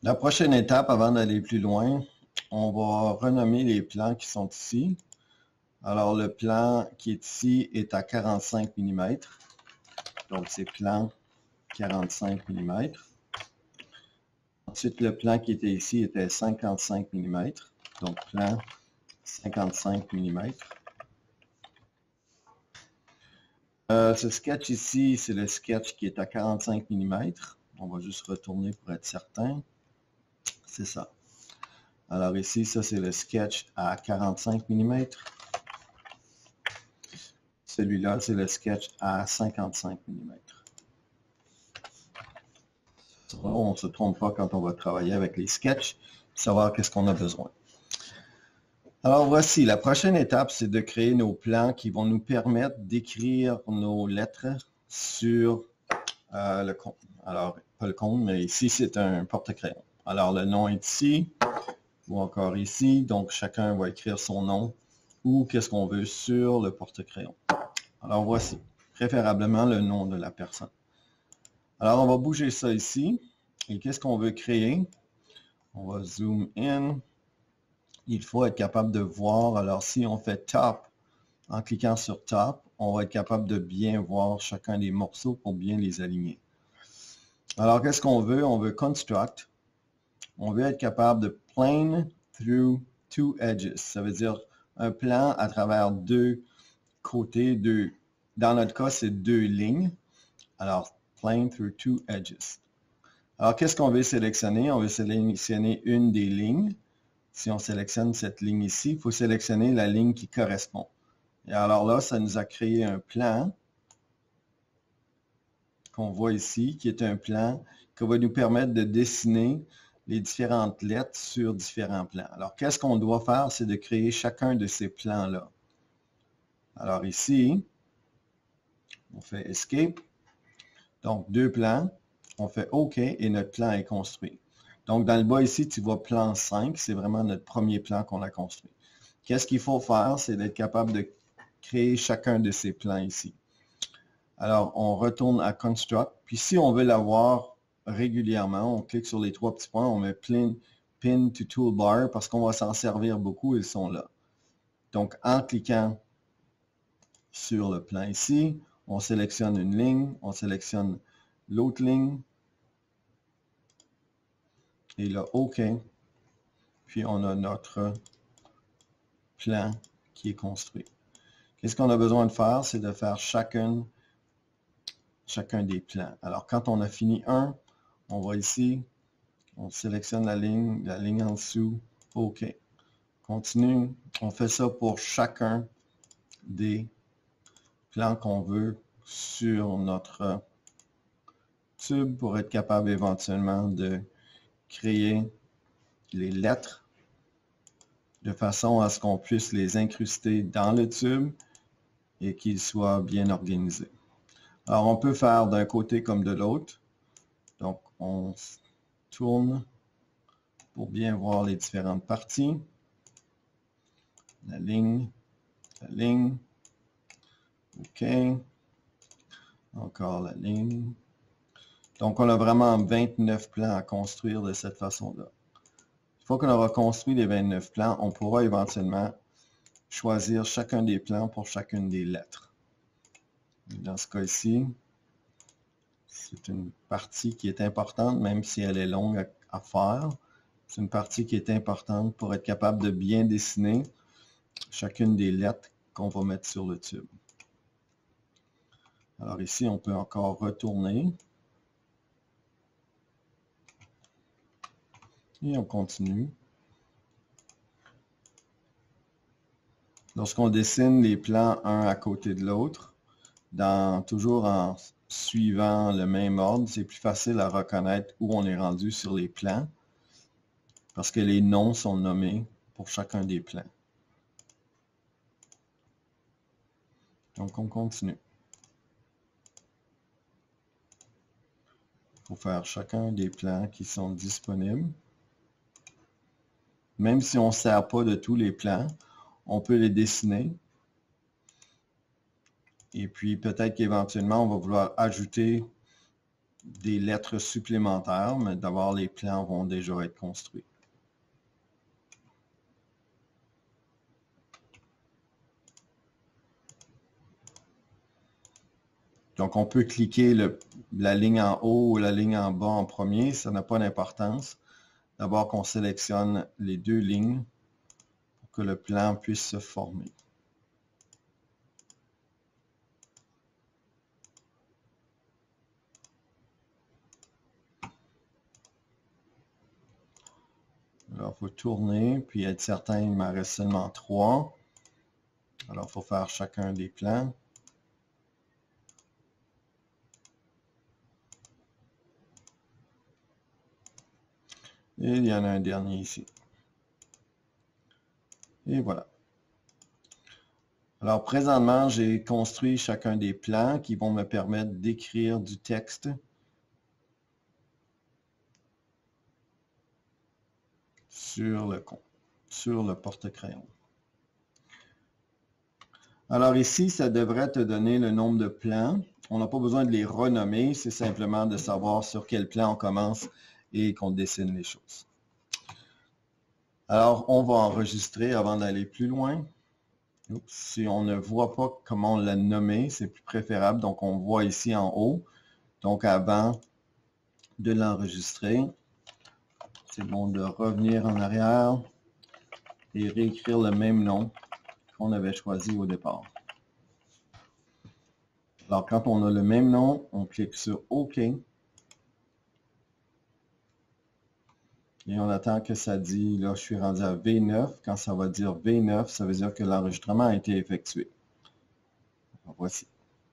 La prochaine étape, avant d'aller plus loin, on va renommer les plans qui sont ici. Alors, le plan qui est ici est à 45 mm. Donc, c'est plan 45 mm. Ensuite, le plan qui était ici était 55 mm. Donc, plan 55 mm. Ce sketch ici, c'est le sketch qui est à 45 mm. On va juste retourner pour être certain. C'est ça. Alors ici, ça c'est le sketch à 45 mm. Celui-là, c'est le sketch à 55 mm. On ne se trompe pas quand on va travailler avec les sketchs, savoir qu'est-ce qu'on a besoin. Alors voici, la prochaine étape, c'est de créer nos plans qui vont nous permettre d'écrire nos lettres sur le compte. Alors, pas le compte, mais ici, c'est un porte-crayon. Alors, le nom est ici, ou encore ici. Donc, chacun va écrire son nom ou qu'est-ce qu'on veut sur le porte-crayon. Alors, voici, préférablement le nom de la personne. Alors, on va bouger ça ici. Et qu'est-ce qu'on veut créer? On va zoom in. Il faut être capable de voir. Alors, si on fait top, en cliquant sur top, on va être capable de bien voir chacun des morceaux pour bien les aligner. Alors, qu'est-ce qu'on veut? On veut construct. On veut être capable de plane through two edges. Ça veut dire un plan à travers deux côtés, dans notre cas, c'est deux lignes. Alors, plane through two edges. Alors, qu'est-ce qu'on veut sélectionner? On veut sélectionner une des lignes. Si on sélectionne cette ligne ici, il faut sélectionner la ligne qui correspond. Et alors là, ça nous a créé un plan qu'on voit ici, qui est un plan qui va nous permettre de dessiner les différentes lettres sur différents plans. Alors, qu'est-ce qu'on doit faire? C'est de créer chacun de ces plans-là. Alors ici, on fait Escape. Donc, deux plans. On fait OK et notre plan est construit. Donc, dans le bas ici, tu vois plan 5. C'est vraiment notre premier plan qu'on a construit. Qu'est-ce qu'il faut faire? C'est d'être capable de créer chacun de ces plans ici. Alors, on retourne à Construct. Puis, si on veut l'avoir régulièrement, on clique sur les trois petits points, on met Pin to Toolbar parce qu'on va s'en servir beaucoup, ils sont là. Donc, en cliquant sur le plan ici, on sélectionne une ligne, on sélectionne l'autre ligne, et là, OK. Puis, on a notre plan qui est construit. Qu'est-ce qu'on a besoin de faire? C'est de faire chacun des plans. Alors, quand on a fini un, on va ici, on sélectionne la ligne en dessous, OK. Continue, on fait ça pour chacun des plans qu'on veut sur notre tube pour être capable éventuellement de créer les lettres de façon à ce qu'on puisse les incruster dans le tube et qu'ils soient bien organisés. Alors, on peut faire d'un côté comme de l'autre. Donc, on tourne pour bien voir les différentes parties. La ligne. OK. Encore la ligne. Donc, on a vraiment 29 plans à construire de cette façon-là. Une fois qu'on aura construit les 29 plans, on pourra éventuellement choisir chacun des plans pour chacune des lettres. Dans ce cas ici, c'est une partie qui est importante, même si elle est longue à faire. C'est une partie qui est importante pour être capable de bien dessiner chacune des lettres qu'on va mettre sur le tube. Alors ici, on peut encore retourner. Et on continue. Lorsqu'on dessine les plans un à côté de l'autre, toujours en suivant le même ordre, c'est plus facile à reconnaître où on est rendu sur les plans parce que les noms sont nommés pour chacun des plans. Donc, on continue. Il faut faire chacun des plans qui sont disponibles. Même si on ne sert pas de tous les plans, on peut les dessiner. Et puis, peut-être qu'éventuellement, on va vouloir ajouter des lettres supplémentaires, mais d'abord les plans vont déjà être construits. Donc, on peut cliquer la ligne en haut ou la ligne en bas en premier, ça n'a pas d'importance. D'abord qu'on sélectionne les deux lignes pour que le plan puisse se former. Alors, il faut tourner, puis être certain qu'il m'en reste seulement 3. Alors, il faut faire chacun des plans. Et il y en a un dernier ici. Et voilà. Alors, présentement, j'ai construit chacun des plans qui vont me permettre d'écrire du texte sur le porte-crayon. Alors ici, ça devrait te donner le nombre de plans. On n'a pas besoin de les renommer, c'est simplement de savoir sur quel plan on commence et qu'on dessine les choses. Alors, on va enregistrer avant d'aller plus loin. Oups, si on ne voit pas comment on l'a nommé, c'est plus préférable. Donc, on voit ici en haut. Donc, avant de l'enregistrer, c'est bon de revenir en arrière et réécrire le même nom qu'on avait choisi au départ. Alors, quand on a le même nom, on clique sur OK. Et on attend que ça dit, là, je suis rendu à V9. Quand ça va dire V9, ça veut dire que l'enregistrement a été effectué. Alors, voici.